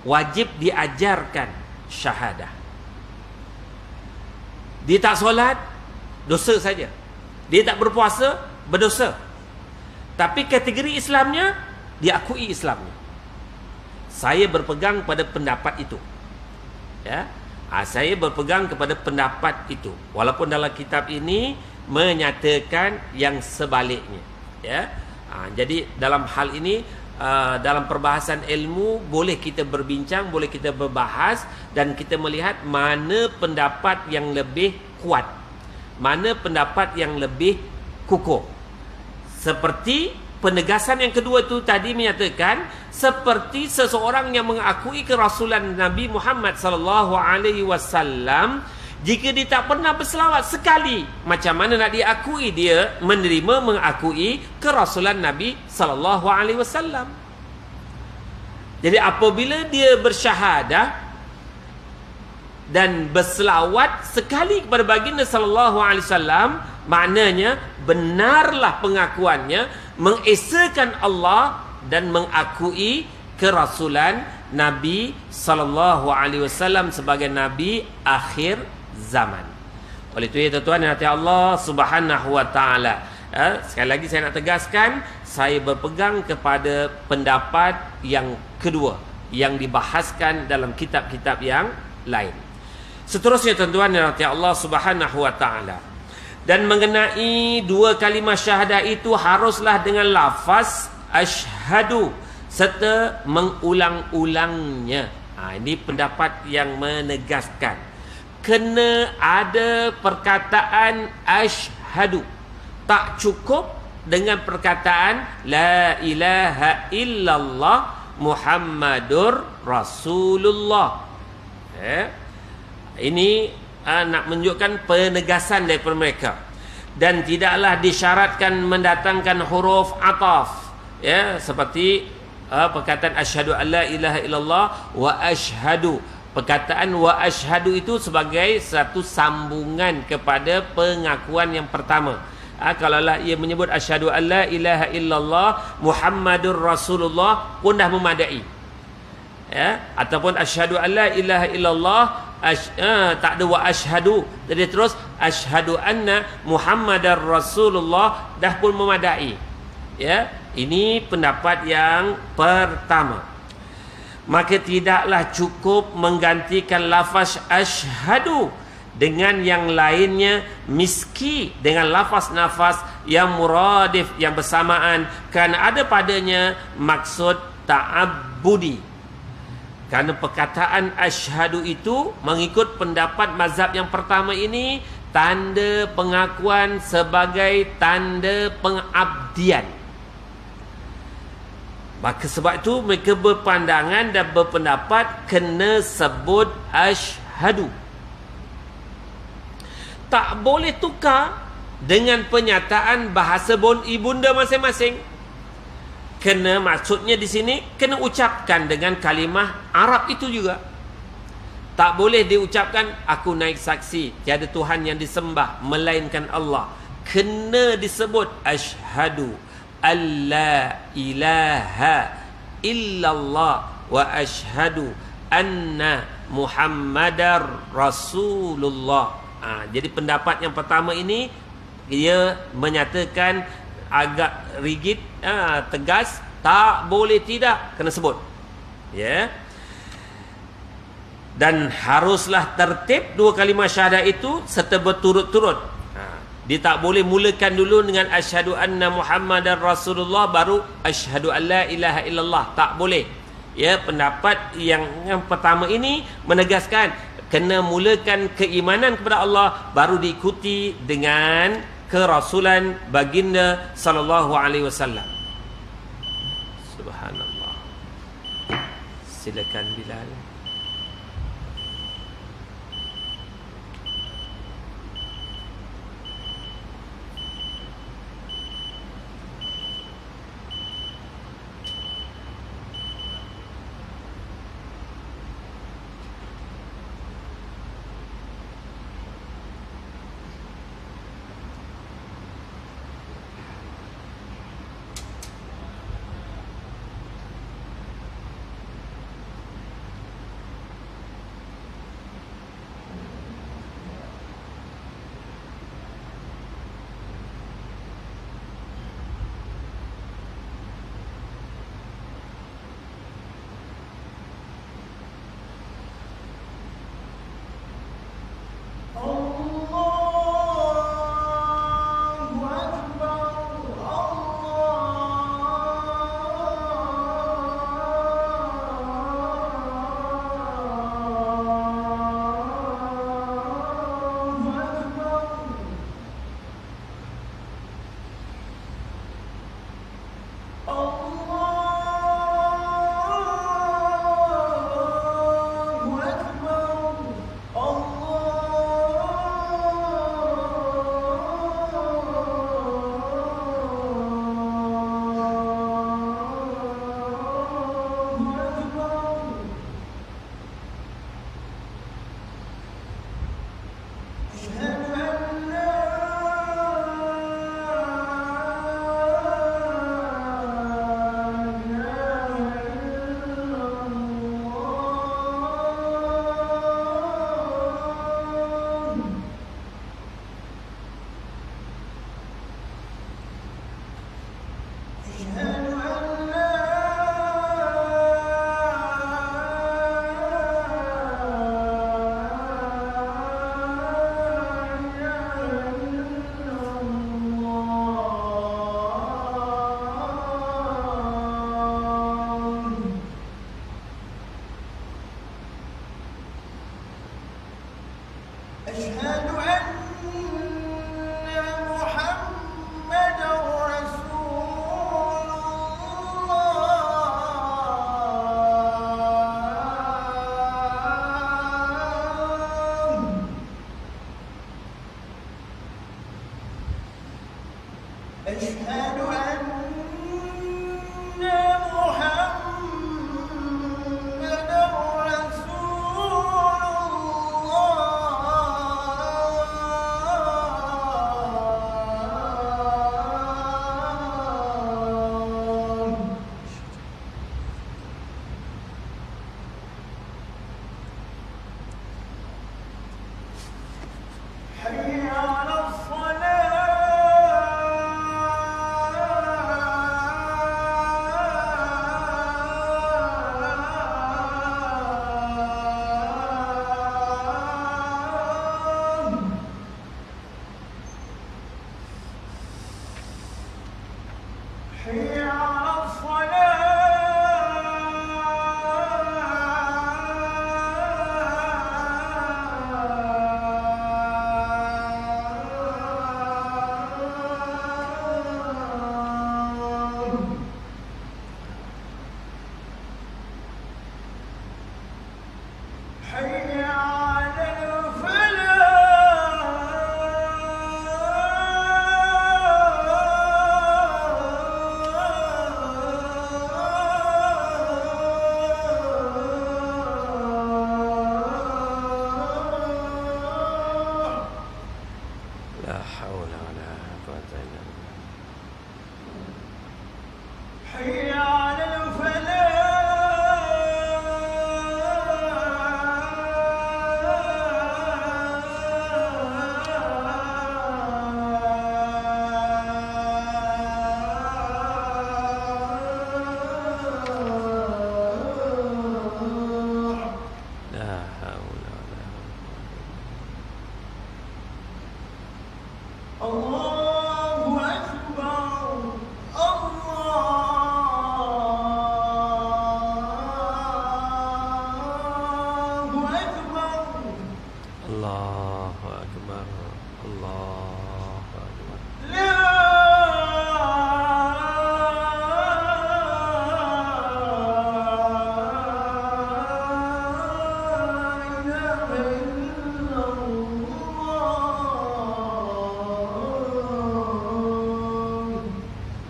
S1: wajib diajarkan syahadah. Dia tak solat, dosa saja. Dia tak berpuasa, berdosa. Tapi kategori Islamnya, diakui Islamnya. Saya berpegang pada pendapat itu. Ya, saya berpegang kepada pendapat itu. Walaupun dalam kitab ini menyatakan yang sebaliknya. Ya, jadi dalam hal ini, dalam perbahasan ilmu, boleh kita berbincang, boleh kita berbahas, dan kita melihat mana pendapat yang lebih kuat, mana pendapat yang lebih kukuh. Seperti penegasan yang kedua itu tadi menyatakan, seperti seseorang yang mengakui kerasulan Nabi Muhammad sallallahu alaihi wasallam, jika dia tak pernah berselawat sekali, macam mana nak diakui dia menerima, mengakui kerasulan Nabi sallallahu alaihi wasallam? Jadi apabila dia bersyahadah dan berselawat sekali kepada baginda sallallahu alaihi wasallam, maknanya benarlah pengakuannya, mengesakan Allah dan mengakui kerasulan Nabi sallallahu alaihi wasallam sebagai nabi akhir zaman. Oleh itu ya tuan-tuan yang hati Allah Subhanahu wa taala, sekali lagi saya nak tegaskan, saya berpegang kepada pendapat yang kedua yang dibahaskan dalam kitab-kitab yang lain. Seterusnya tuan-tuan yang hati Allah Subhanahu wa taala, dan mengenai dua kalimah syahadah itu haruslah dengan lafaz asyhadu serta mengulang-ulangnya. Ini pendapat yang menegaskan, kena ada perkataan asyhadu. Tak cukup dengan perkataan la ilaha illallah Muhammadur Rasulullah. Ini nak menunjukkan penegasan daripada mereka, dan tidaklah disyaratkan mendatangkan huruf ataf, ya, seperti perkataan asyhadu alla ilaha illallah wa asyhadu. Perkataan wa asyhadu itu sebagai satu sambungan kepada pengakuan yang pertama. Kalaulah ia menyebut asyhadu alla ilaha illallah Muhammadur Rasulullah pun dah memadai, ya, ataupun asyhadu alla ilaha illallah tak ada wa asyhadu, jadi terus asyhadu anna Muhammadar Rasulullah dah pun memadai. Ya, ini pendapat yang pertama. Maka tidaklah cukup menggantikan lafaz asyhadu dengan yang lainnya, miski dengan lafaz-lafaz yang muradif, yang bersamaan, kerana ada padanya maksud ta'abbudi. Kerana perkataan asyhadu itu, mengikut pendapat mazhab yang pertama ini, tanda pengakuan sebagai tanda pengabdian. Maka sebab itu mereka berpandangan dan berpendapat kena sebut asyhadu. Tak boleh tukar dengan penyataan bahasa ibunda masing-masing. Kena, maksudnya di sini kena ucapkan dengan kalimah Arab itu juga. Tak boleh diucapkan aku naik saksi tiada Tuhan yang disembah melainkan Allah. Kena disebut asyhadu alla ilaha illallah wa asyhadu anna Muhammadar Rasulullah. Jadi pendapat yang pertama ini dia menyatakan agak rigid, tegas, tak boleh tidak kena sebut. Ya. Dan haruslah tertib dua kalimah syahadat itu serta berturut-turut. Dia tak boleh mulakan dulu dengan asyhadu anna Muhammadar Rasulullah baru asyhadu alla ilaha illallah. Tak boleh. Ya, pendapat yang pertama ini menegaskan kena mulakan keimanan kepada Allah baru diikuti dengan kerasulan baginda sallallahu alaihi wasallam. Subhanallah. Silakan Bilal.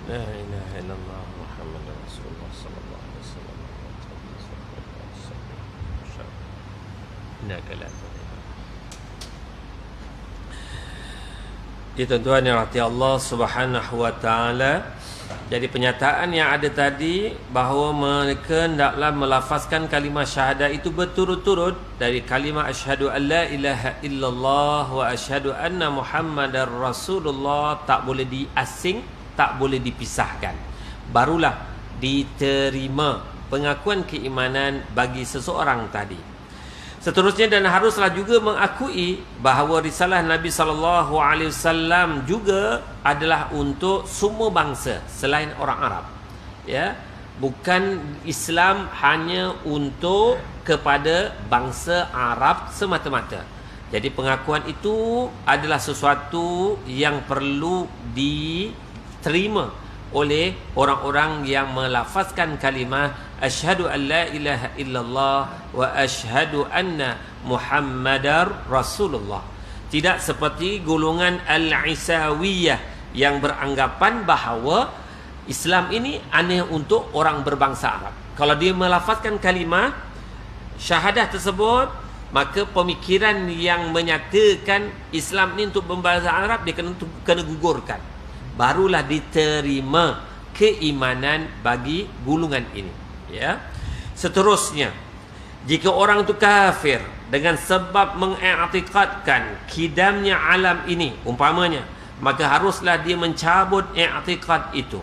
S1: La ilaha illallah Muhammadur Rasulullah sallallahu alaihi wasallam. Innaka la tudhi'u. Ya tuan-tuan yang rahmati Allah Subhanahu wa taala, jadi penyataan yang ada tadi bahawa mereka hendaklah melafazkan kalimah syahadah itu berturut-turut dari kalimah asyhadu an la ilaha illallah wa asyhadu anna Muhammadar Rasulullah, tak boleh diasing, tak boleh dipisahkan. Barulah diterima pengakuan keimanan bagi seseorang tadi. Seterusnya, dan haruslah juga mengakui bahawa risalah Nabi SAW juga adalah untuk semua bangsa selain orang Arab. Ya, bukan Islam hanya untuk kepada bangsa Arab semata-mata. Jadi pengakuan itu adalah sesuatu yang perlu diterima oleh orang-orang yang melafazkan kalimah asyhadu an la ilaha illallah wa asyhadu anna Muhammadar Rasulullah. Tidak seperti golongan Al-Isawiyah yang beranggapan bahawa Islam ini hanya untuk orang berbangsa Arab. Kalau dia melafazkan kalimah syahadah tersebut, maka pemikiran yang menyatakan Islam ini untuk berbangsa Arab dia kena gugurkan. Barulah diterima keimanan bagi golongan ini. Ya. Seterusnya, jika orang itu kafir dengan sebab mengiktikadkan kidamnya alam ini umpamanya, maka haruslah dia mencabut iktikad itu.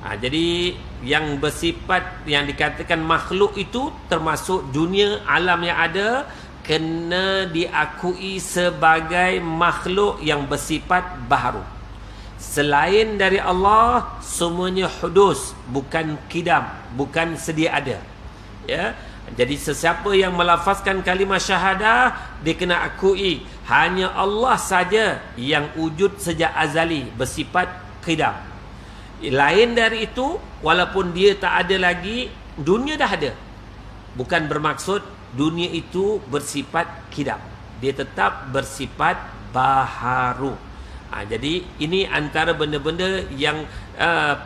S1: Jadi yang bersifat yang dikatakan makhluk itu termasuk dunia alam yang ada, kena diakui sebagai makhluk yang bersifat baharu. Selain dari Allah, semuanya hudus, bukan kidam, bukan sedia ada. Ya. Jadi sesiapa yang melafazkan kalimah syahadah, dia kena akui hanya Allah saja yang wujud sejak azali, bersifat kidam. Lain dari itu, walaupun dia tak ada lagi, dunia dah ada. Bukan bermaksud dunia itu bersifat kidam. Dia tetap bersifat baharu. Jadi ini antara benda-benda yang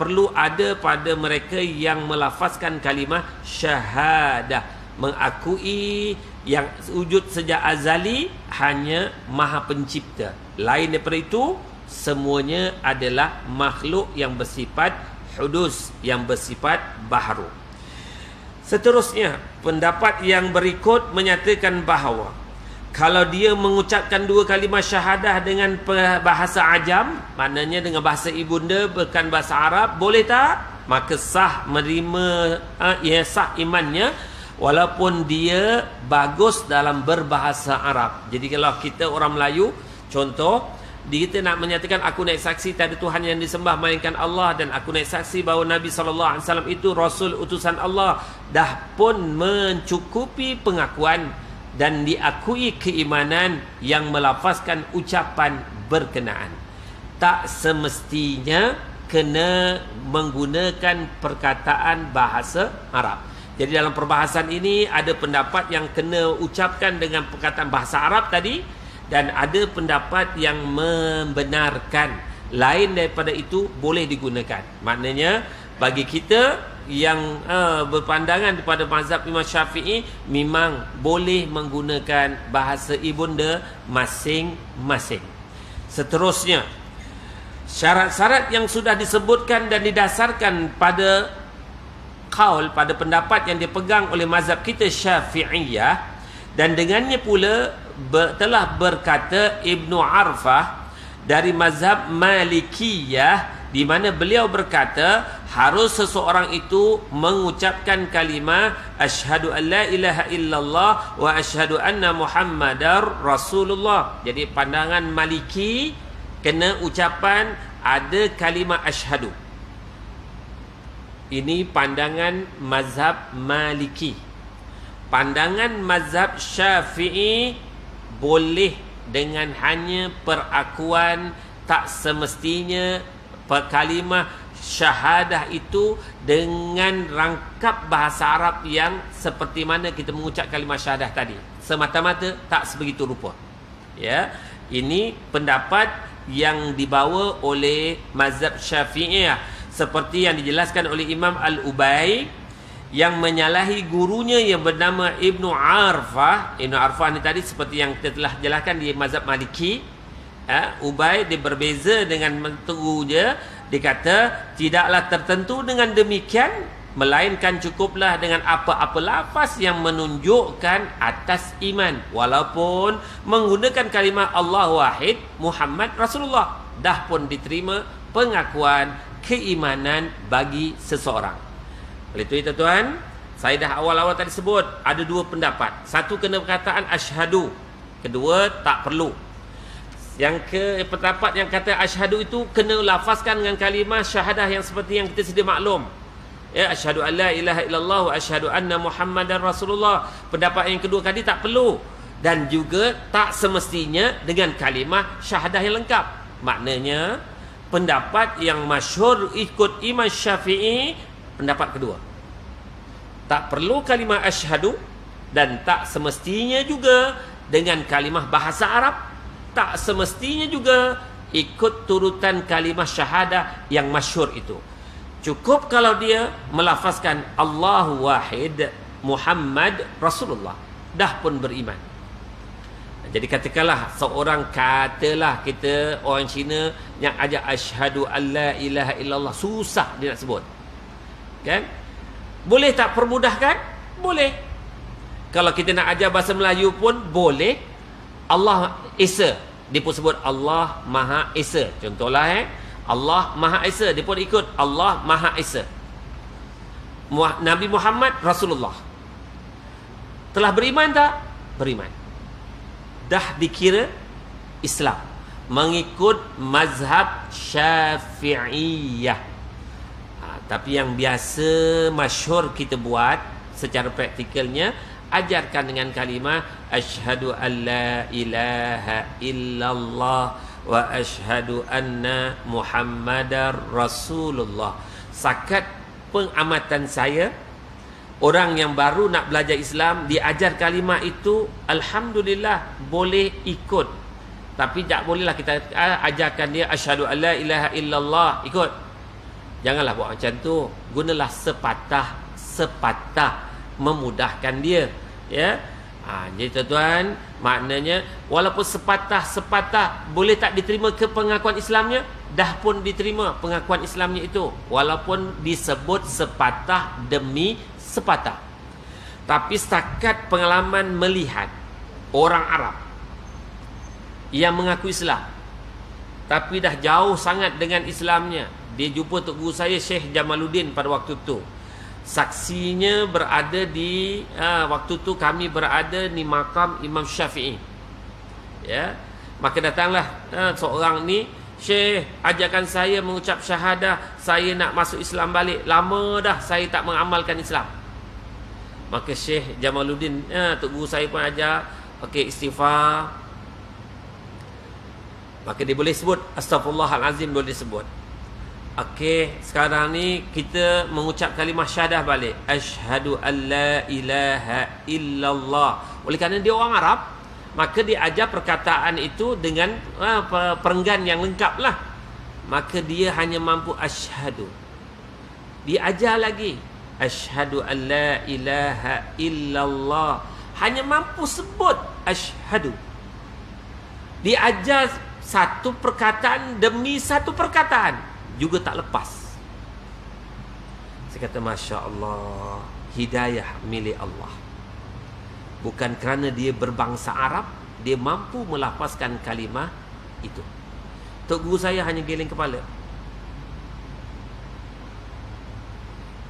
S1: perlu ada pada mereka yang melafazkan kalimah syahadah, mengakui yang wujud sejak azali hanya Maha Pencipta. Lain daripada itu, semuanya adalah makhluk yang bersifat hudus, yang bersifat baharu. Seterusnya, pendapat yang berikut menyatakan bahawa kalau dia mengucapkan dua kalimah syahadah dengan bahasa ajam, maknanya dengan bahasa ibunda bukan bahasa Arab, boleh tak? Maka sah menerima, sah imannya walaupun dia bagus dalam berbahasa Arab. Jadi kalau kita orang Melayu, contoh, kita nak menyatakan aku naik saksi tak ada Tuhan yang disembah melainkan Allah, dan aku naik saksi bahawa Nabi SAW itu Rasul utusan Allah, dah pun mencukupi pengakuan dan diakui keimanan yang melafazkan ucapan berkenaan. Tak semestinya kena menggunakan perkataan bahasa Arab. Jadi dalam perbahasan ini ada pendapat yang kena ucapkan dengan perkataan bahasa Arab tadi, dan ada pendapat yang membenarkan lain daripada itu boleh digunakan. Maknanya bagi kita yang berpandangan kepada mazhab Imam Syafi'i, memang boleh menggunakan bahasa ibunda masing-masing. Seterusnya, syarat-syarat yang sudah disebutkan dan didasarkan pada qaul, pada pendapat yang dipegang oleh mazhab kita Syafi'iyah, dan dengannya pula telah berkata Ibnu Arfah dari mazhab Malikiyah, di mana beliau berkata harus seseorang itu mengucapkan kalimah asyhadu an la ilaha illallah wa asyhadu anna Muhammadar Rasulullah. Jadi pandangan Maliki kena ucapan ada kalimah asyhadu. Ini pandangan mazhab Maliki. Pandangan mazhab Syafi'i boleh dengan hanya perakuan, tak semestinya kalimah syahadah itu dengan rangkap bahasa Arab yang seperti mana kita mengucap kalimah syahadah tadi. Semata-mata tak sebegitu rupa. Ya, ini pendapat yang dibawa oleh mazhab Syafi'iyah. Seperti yang dijelaskan oleh Imam Al-Ubay yang menyalahi gurunya yang bernama Ibnu Arfah. Ibnu Arfah ni tadi seperti yang kita telah jelaskan di mazhab Maliki. Ubay dia berbeza dengan mentegunya. Dia kata tidaklah tertentu dengan demikian, melainkan cukuplah dengan apa-apa lafaz yang menunjukkan atas iman, walaupun menggunakan kalimah Allah wahid Muhammad Rasulullah, dah pun diterima pengakuan keimanan bagi seseorang. Oleh itu tuan-tuan, saya dah awal-awal tadi sebut ada dua pendapat. Satu kena perkataan asyhadu, kedua tak perlu. Yang pendapat yang kata asyhadu itu kena lafazkan dengan kalimah syahadah yang seperti yang kita sedia maklum. Ya, asyhadu an la ilaha illallah wa asyhadu anna Muhammadar Rasulullah. Pendapat yang kedua tadi tak perlu, dan juga tak semestinya dengan kalimah syahadah yang lengkap. Maknanya pendapat yang masyhur ikut Imam Syafi'i, pendapat kedua, tak perlu kalimah asyhadu, dan tak semestinya juga dengan kalimah bahasa Arab, tak semestinya juga ikut turutan kalimah syahadah yang masyhur itu. Cukup kalau dia melafazkan Allahu wahid Muhammad Rasulullah, dah pun beriman. Jadi katakanlah seorang, katalah kita orang Cina yang ajak asyhadu alla ilaha illallah, susah dia nak sebut. Kan? Boleh tak permudahkan? Boleh. Kalau kita nak ajar bahasa Melayu pun boleh. Allah Esa, dia pun sebut Allah Maha Esa. Contohlah Allah Maha Esa, dia pun ikut Allah Maha Esa. Nabi Muhammad Rasulullah. Telah beriman tak? Beriman. Dah dikira Islam, mengikut mazhab Syafi'iyah. Tapi yang biasa masyhur kita buat secara praktikalnya, ajarkan dengan kalimah asyhadu alla ilaha illallah wa asyhadu anna Muhammadar Rasulullah. Sakat pengamatan saya, orang yang baru nak belajar Islam diajar kalimah itu, alhamdulillah boleh ikut. Tapi tak bolehlah kita ajarkan dia asyhadu alla ilaha illallah ikut. Janganlah buat macam tu. Gunalah sepatah memudahkan dia. Ya. Jadi tuan-tuan, maknanya walaupun sepatah boleh tak diterima ke pengakuan Islamnya, dah pun diterima pengakuan Islamnya itu, walaupun disebut sepatah demi sepatah. Tapi setakat pengalaman melihat orang Arab yang mengaku Islam tapi dah jauh sangat dengan Islamnya, dia jumpa Tok Guru saya Syekh Jamaluddin pada waktu tu. Saksinya berada di waktu tu kami berada di makam Imam Syafi'i. Ya. Maka datanglah seorang ni, Syekh, ajarkan saya mengucap syahadah, saya nak masuk Islam balik. Lama dah saya tak mengamalkan Islam. Maka Syekh Jamaluddin, Tok Guru saya pun ajar pakai istighfar. Maka dia boleh sebut Astaghfirullahalazim, boleh sebut. Okey, sekarang ni kita mengucap kalimah syahadah balik. Asyhadu an la ilaha illallah. Oleh kerana dia orang Arab, maka dia ajar perkataan itu dengan perenggan yang lengkap lah. Maka dia hanya mampu asyhadu. Dia ajar lagi asyhadu an la ilaha illallah, hanya mampu sebut asyhadu. Dia ajar satu perkataan demi satu perkataan, juga tak lepas. Saya kata Masya Allah, hidayah milik Allah. Bukan kerana dia berbangsa Arab, dia mampu melafazkan kalimah itu. Tok Guru saya hanya geleng kepala.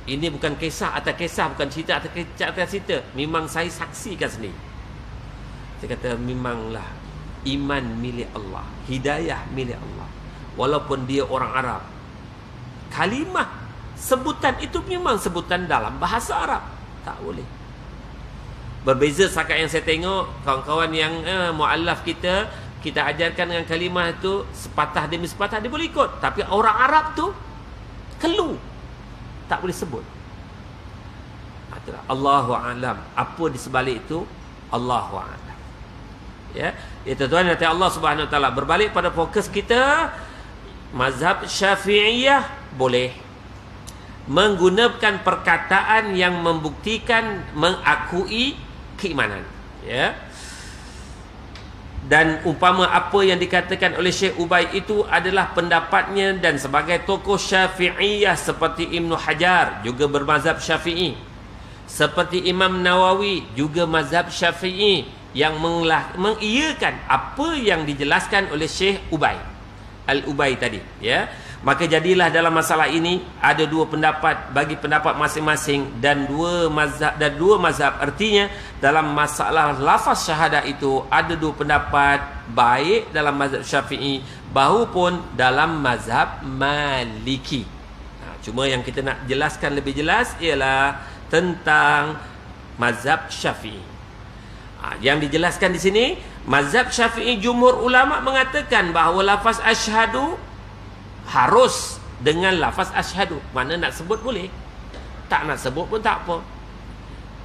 S1: Ini bukan kisah atas kisah, bukan cerita atas cerita. Memang saya saksikan sendiri. Saya kata memanglah iman milik Allah, hidayah milik Allah. Walaupun dia orang Arab, kalimah sebutan itu memang sebutan dalam bahasa Arab, tak boleh. Berbeza setakat yang saya tengok kawan-kawan yang muallaf kita ajarkan dengan kalimah itu sepatah demi sepatah, dia boleh ikut. Tapi orang Arab tu kelu, tak boleh sebut. Allahu a'lam. Apa di sebalik itu? Allahu a'lam. Ya, tuan-tuan, nanti Allah Subhanahu Wa Taala berbalik pada fokus kita. Mazhab Syafi'iyah boleh, menggunakan perkataan yang membuktikan mengakui keimanan, ya. Dan umpama apa yang dikatakan oleh Syekh Ubay itu adalah pendapatnya, dan sebagai tokoh Syafi'iyah seperti Ibnu Hajar juga bermazhab Syafi'i, seperti Imam Nawawi juga mazhab Syafi'i, yang mengiyakan apa yang dijelaskan oleh Syekh Ubay Al-Ubay tadi, ya. Maka jadilah dalam masalah ini ada dua pendapat bagi pendapat masing-masing, dan dua mazhab. Artinya dalam masalah lafaz syahadah itu ada dua pendapat, baik dalam mazhab Syafi'i maupun dalam mazhab Maliki. Cuma yang kita nak jelaskan lebih jelas ialah tentang mazhab Syafi'i. Yang dijelaskan di sini, mazhab Syafi'i jumhur ulama mengatakan bahawa lafaz asyhadu harus dengan lafaz asyhadu. Mana nak sebut boleh, tak nak sebut pun tak apa.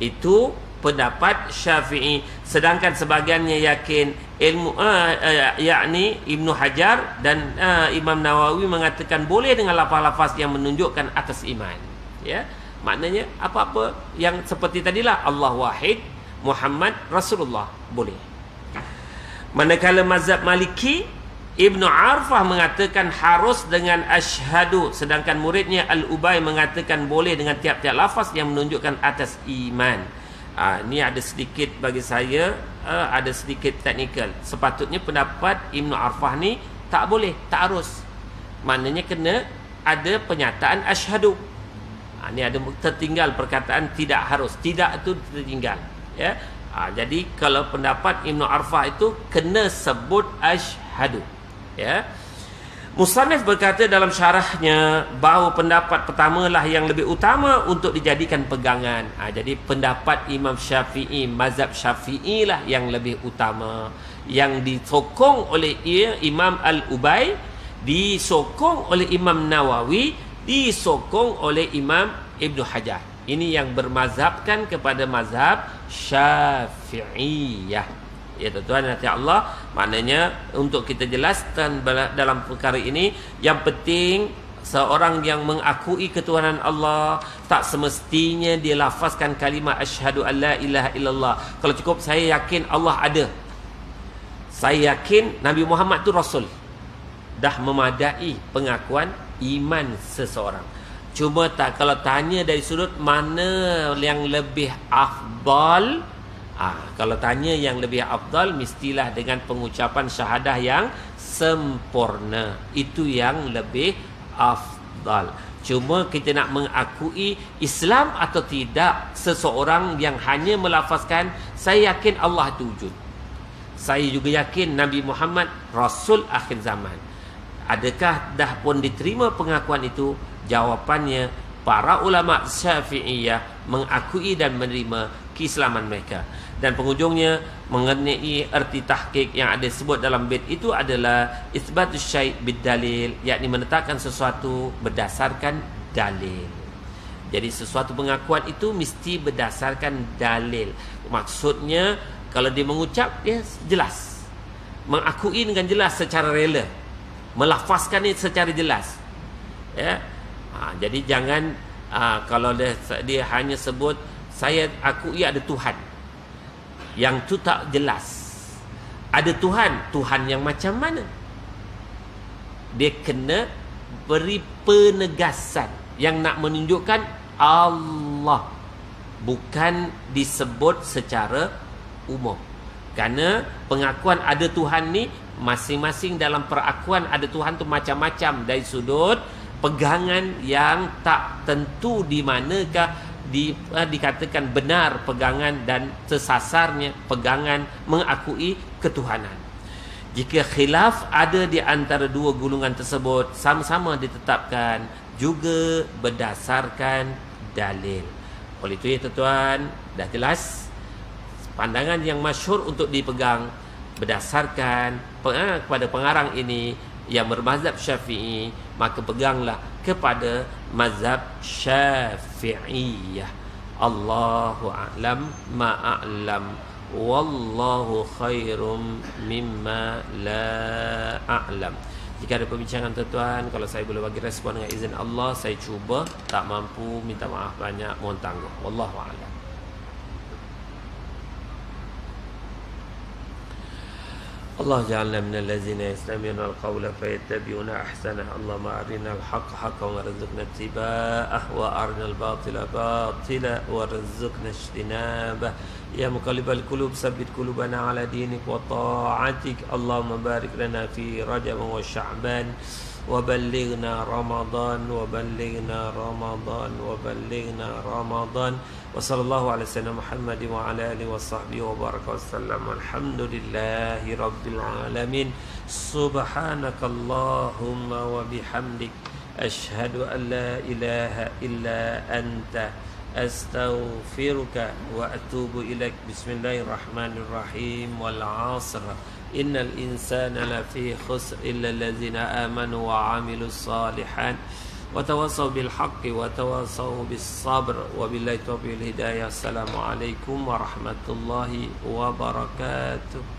S1: Itu pendapat Syafi'i. Sedangkan sebahagiannya yakin ilmu yakni Ibnu Hajar dan Imam Nawawi mengatakan boleh dengan lafaz-lafaz yang menunjukkan atas iman, ya. Maknanya apa-apa yang seperti tadilah, Allah wahid, Muhammad Rasulullah, boleh. Manakala mazhab Maliki, Ibnu Arfah mengatakan harus dengan asyhadu, sedangkan muridnya Al-Ubay mengatakan boleh dengan tiap-tiap lafaz yang menunjukkan atas iman. Ini ada sedikit bagi saya, ada sedikit teknikal. Sepatutnya pendapat Ibnu Arfah ni tak boleh, tak harus. Maknanya kena ada penyataan asyhadu. Ini ada tertinggal perkataan tidak harus. Tidak itu tertinggal, ya. Jadi kalau pendapat Ibnu Arfah itu kena sebut asyhadu, ya. Musannif berkata dalam syarahnya bahawa pendapat pertama lah yang lebih utama untuk dijadikan pegangan. Jadi pendapat Imam Syafi'i, mazhab Syafi'i lah yang lebih utama, yang disokong oleh Imam Al-Ubay, disokong oleh Imam Nawawi, disokong oleh Imam Ibnu Hajar. Ini yang bermazhabkan kepada mazhab Syafi'iyah. Ya tuan-tuan, nanti Allah, maknanya untuk kita jelaskan dalam perkara ini, yang penting seorang yang mengakui ketuhanan Allah tak semestinya dia lafazkan kalimah asyhadu an la ilaha illallah. Kalau cukup saya yakin Allah ada, saya yakin Nabi Muhammad tu Rasul, dah memadai pengakuan iman seseorang. Cuma tak, kalau tanya dari sudut mana yang lebih afdal, kalau tanya yang lebih afdal, mestilah dengan pengucapan syahadah yang sempurna. Itu yang lebih afdal. Cuma kita nak mengakui Islam atau tidak seseorang yang hanya melafazkan saya yakin Allah itu wujud, saya juga yakin Nabi Muhammad Rasul akhir zaman. Adakah dah pun diterima pengakuan itu? Jawapannya, para ulama Syafi'iyah mengakui dan menerima keislaman mereka. Dan penghujungnya mengenai erti tahqiq yang ada sebut dalam bait itu adalah isbatus syai' bid-dalil, yakni menetapkan sesuatu berdasarkan dalil. Jadi sesuatu pengakuan itu mesti berdasarkan dalil. Maksudnya kalau dia mengucap, dia jelas, mengakui dengan jelas secara rela, melafazkan ini secara jelas, ya. Jadi jangan kalau dia hanya sebut saya akui ada Tuhan, yang tu tak jelas. Ada Tuhan, Tuhan yang macam mana? Dia kena beri penegasan yang nak menunjukkan Allah, bukan disebut secara umum. Kerana pengakuan ada Tuhan ni, masing-masing dalam perakuan ada Tuhan tu macam-macam, dari sudut pegangan yang tak tentu di manakah dikatakan benar pegangan dan tersasarnya pegangan mengakui ketuhanan. Jika khilaf ada di antara dua golongan tersebut, sama-sama ditetapkan juga berdasarkan dalil. Oleh itu ya tuan-tuan, dah jelas pandangan yang masyhur untuk dipegang berdasarkan kepada pengarang ini yang bermazhab Syafi'i, maka peganglah kepada mazhab Syafi'iyah. Allahu a'lam ma a'lam, wallahu khairum mimma la a'lam. Jika ada perbincangan tuan-tuan, kalau saya boleh bagi respon dengan izin Allah, saya cuba. Tak mampu, minta maaf banyak, mohon tangguh. Wallahu a'lam. Allah ja'alna minal ladzina yastami'una al-qawla fayattabi'una ahsanah. Allahumma arina al-haqqa haqqan warzuqna ittiba'ah wa arina al-batila batila warzuqna ijtinabah. Ya muqallibal qulub tsabbit qulubana ala dinik wa ta'atik. Allahumma barik lana fi Rajab wa Sya'ban wa ballighna Ramadan wa ballighna Ramadan wa ballighna Ramadan. Wa sallallahu ala sayyidina Muhammad wa ala alihi wa sahbihi wa baraka wa sallam. Alhamdulillahi rabbil alamin. Subhanakallahumma wa bihamdik ashhadu an la ilaha illa anta astaghfiruka wa atubu ilaik. Bismillahirrahmanirrahim. Wal 'asr innal insana lafi khusr illa allazina amanu wa 'amilus salihat wa tawassaw bil haqqi wa tawassaw bis sabr. Wa billahi taufiq wal hidayah. Assalamualaikum warahmatullahi wabarakatuh.